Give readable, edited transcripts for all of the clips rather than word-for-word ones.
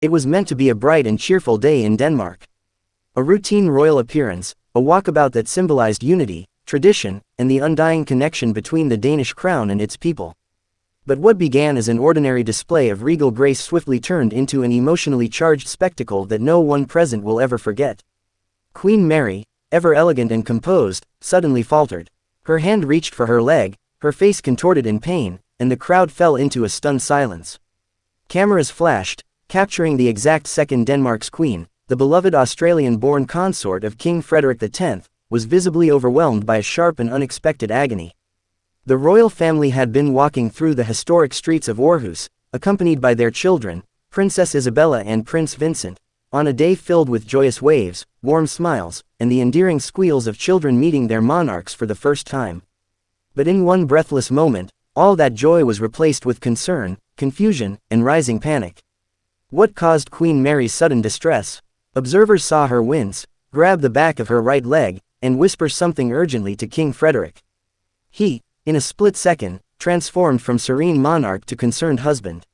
It was meant to be a bright and cheerful day in Denmark. A routine royal appearance, a walkabout that symbolized unity, tradition, and the undying connection between the Danish crown and its people. But what began as an ordinary display of regal grace swiftly turned into an emotionally charged spectacle that no one present will ever forget. Queen Mary, ever elegant and composed, suddenly faltered. Her hand reached for her leg, her face contorted in pain, and the crowd fell into a stunned silence. Cameras flashed, capturing the exact second Denmark's queen, the beloved Australian-born consort of King Frederik X, was visibly overwhelmed by a sharp and unexpected agony. The royal family had been walking through the historic streets of Aarhus, accompanied by their children, Princess Isabella and Prince Vincent, on a day filled with joyous waves, warm smiles, and the endearing squeals of children meeting their monarchs for the first time. But in one breathless moment, all that joy was replaced with concern, confusion, and rising panic. What caused Queen Mary's sudden distress? Observers saw her wince, grab the back of her right leg, and whisper something urgently to King Frederik. He, in a split second, transformed from serene monarch to concerned husband.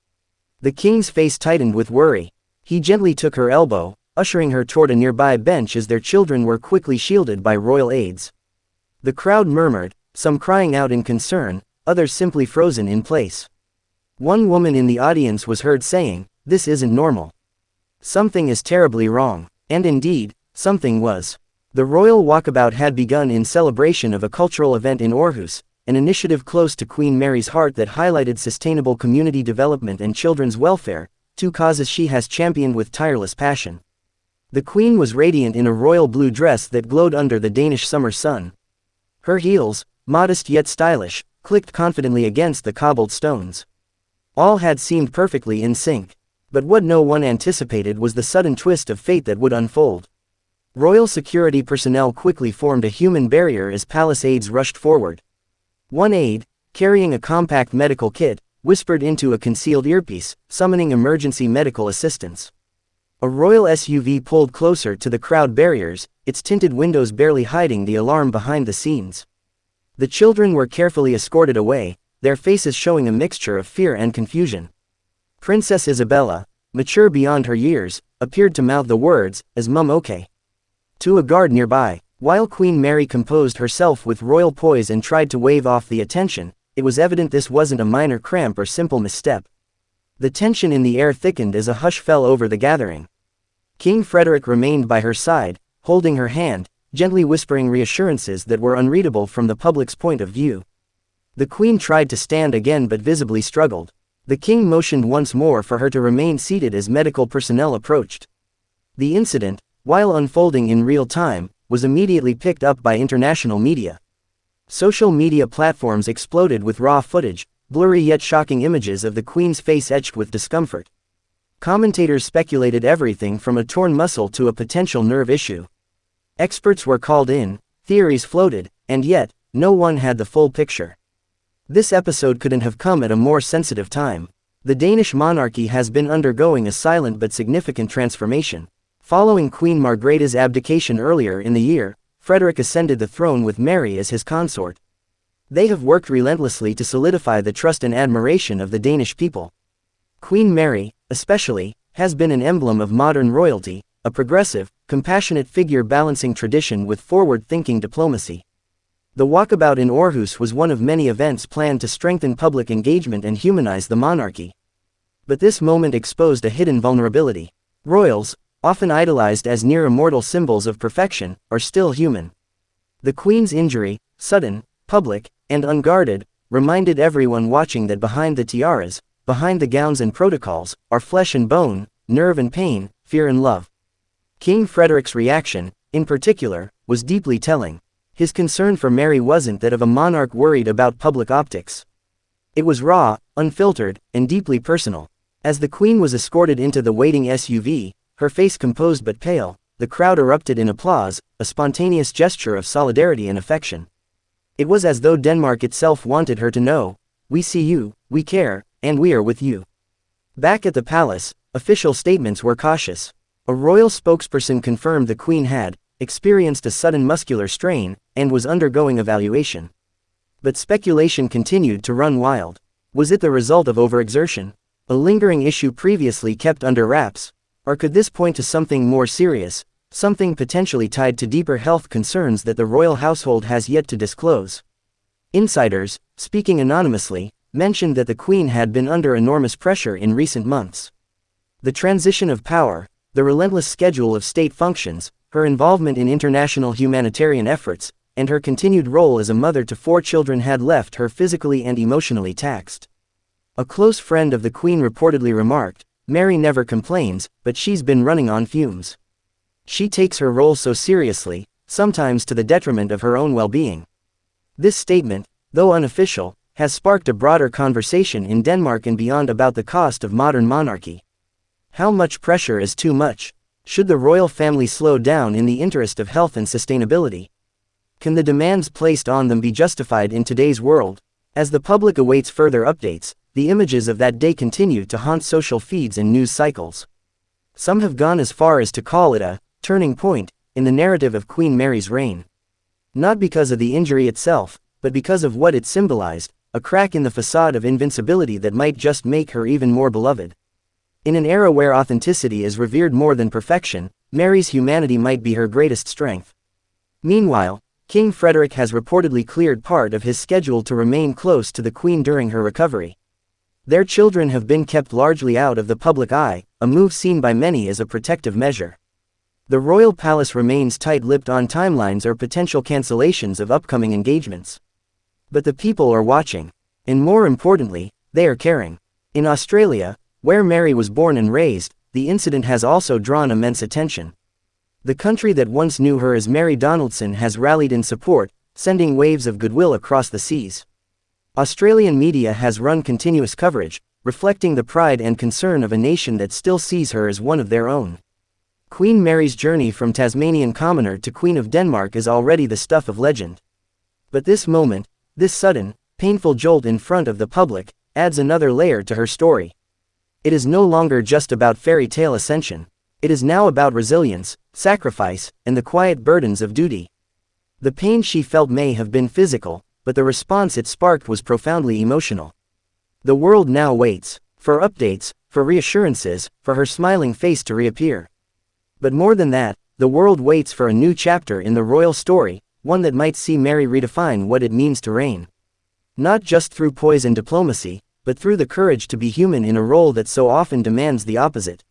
The king's face tightened with worry. He gently took her elbow, ushering her toward a nearby bench as their children were quickly shielded by royal aides. The crowd murmured, some crying out in concern, others simply frozen in place. One woman in the audience was heard saying, "This isn't normal. Something is terribly wrong." And indeed, something was. The royal walkabout had begun in celebration of a cultural event in Aarhus, an initiative close to Queen Mary's heart that highlighted sustainable community development and children's welfare, two causes she has championed with tireless passion. The queen was radiant in a royal blue dress that glowed under the Danish summer sun. Her heels, modest yet stylish, clicked confidently against the cobbled stones. All had seemed perfectly in sync. But what no one anticipated was the sudden twist of fate that would unfold. Royal security personnel quickly formed a human barrier as palace aides rushed forward. One aide, carrying a compact medical kit, whispered into a concealed earpiece, summoning emergency medical assistance. A royal SUV pulled closer to the crowd barriers, its tinted windows barely hiding the alarm behind the scenes. The children were carefully escorted away, their faces showing a mixture of fear and confusion. Princess Isabella, mature beyond her years, appeared to mouth the words, "Is Mum okay?" to a guard nearby. While Queen Mary composed herself with royal poise and tried to wave off the attention, it was evident this wasn't a minor cramp or simple misstep. The tension in the air thickened as a hush fell over the gathering. King Frederik remained by her side, holding her hand, gently whispering reassurances that were unreadable from the public's point of view. The queen tried to stand again but visibly struggled. The king motioned once more for her to remain seated as medical personnel approached. The incident, while unfolding in real time, was immediately picked up by international media. Social media platforms exploded with raw footage, blurry yet shocking images of the queen's face etched with discomfort. Commentators speculated everything from a torn muscle to a potential nerve issue. Experts were called in, theories floated, and yet, no one had the full picture. This episode couldn't have come at a more sensitive time. The Danish monarchy has been undergoing a silent but significant transformation. Following Queen Margrethe's abdication earlier in the year, Frederik ascended the throne with Mary as his consort. They have worked relentlessly to solidify the trust and admiration of the Danish people. Queen Mary, especially, has been an emblem of modern royalty, a progressive, compassionate figure balancing tradition with forward-thinking diplomacy. The walkabout in Aarhus was one of many events planned to strengthen public engagement and humanize the monarchy. But this moment exposed a hidden vulnerability. Royals, often idolized as near-immortal symbols of perfection, are still human. The Queen's injury, sudden, public, and unguarded, reminded everyone watching that behind the tiaras, behind the gowns and protocols, are flesh and bone, nerve and pain, fear and love. King Frederik's reaction, in particular, was deeply telling. His concern for Mary wasn't that of a monarch worried about public optics. It was raw, unfiltered, and deeply personal. As the Queen was escorted into the waiting SUV, her face composed but pale, the crowd erupted in applause, a spontaneous gesture of solidarity and affection. It was as though Denmark itself wanted her to know, "We see you, we care, and we are with you." Back at the palace, official statements were cautious. A royal spokesperson confirmed the Queen had experienced a sudden muscular strain and was undergoing evaluation. But speculation continued to run wild. Was it the result of overexertion? A lingering issue previously kept under wraps, Or could this point to something more serious, something potentially tied to deeper health concerns that the royal household has yet to disclose? Insiders, speaking anonymously, mentioned that the Queen had been under enormous pressure in recent months. The transition of power, the relentless schedule of state functions, her involvement in international humanitarian efforts, and her continued role as a mother to 4 children had left her physically and emotionally taxed. A close friend of the Queen reportedly remarked, "Mary never complains, but she's been running on fumes. She takes her role so seriously, sometimes to the detriment of her own well-being." This statement, though unofficial, has sparked a broader conversation in Denmark and beyond about the cost of modern monarchy. How much pressure is too much? Should the royal family slow down in the interest of health and sustainability? Can the demands placed on them be justified in today's world? As the public awaits further updates, the images of that day continue to haunt social feeds and news cycles. Some have gone as far as to call it a turning point in the narrative of Queen Mary's reign. Not because of the injury itself, but because of what it symbolized, a crack in the facade of invincibility that might just make her even more beloved. In an era where authenticity is revered more than perfection, Mary's humanity might be her greatest strength. Meanwhile, King Frederik has reportedly cleared part of his schedule to remain close to the Queen during her recovery. Their children have been kept largely out of the public eye, a move seen by many as a protective measure. The royal palace remains tight-lipped on timelines or potential cancellations of upcoming engagements. But the people are watching. And more importantly, they are caring. In Australia, where Mary was born and raised, the incident has also drawn immense attention. The country that once knew her as Mary Donaldson has rallied in support, sending waves of goodwill across the seas. Australian media has run continuous coverage, reflecting the pride and concern of a nation that still sees her as one of their own. Queen Mary's journey from Tasmanian commoner to Queen of Denmark is already the stuff of legend. But this moment, this sudden, painful jolt in front of the public, adds another layer to her story. It is no longer just about fairy tale ascension. It is now about resilience, sacrifice, and the quiet burdens of duty. The pain she felt may have been physical, but the response it sparked was profoundly emotional. The world now waits for updates, for reassurances, for her smiling face to reappear. But more than that, the world waits for a new chapter in the royal story, one that might see Mary redefine what it means to reign. Not just through poise and diplomacy, but through the courage to be human in a role that so often demands the opposite.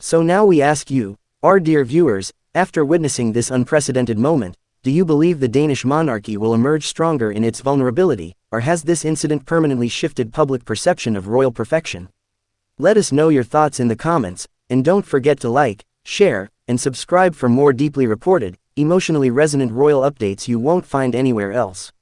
So now we ask you, our dear viewers, after witnessing this unprecedented moment, do you believe the Danish monarchy will emerge stronger in its vulnerability, or has this incident permanently shifted public perception of royal perfection? Let us know your thoughts in the comments, and don't forget to like, share, and subscribe for more deeply reported, emotionally resonant royal updates you won't find anywhere else.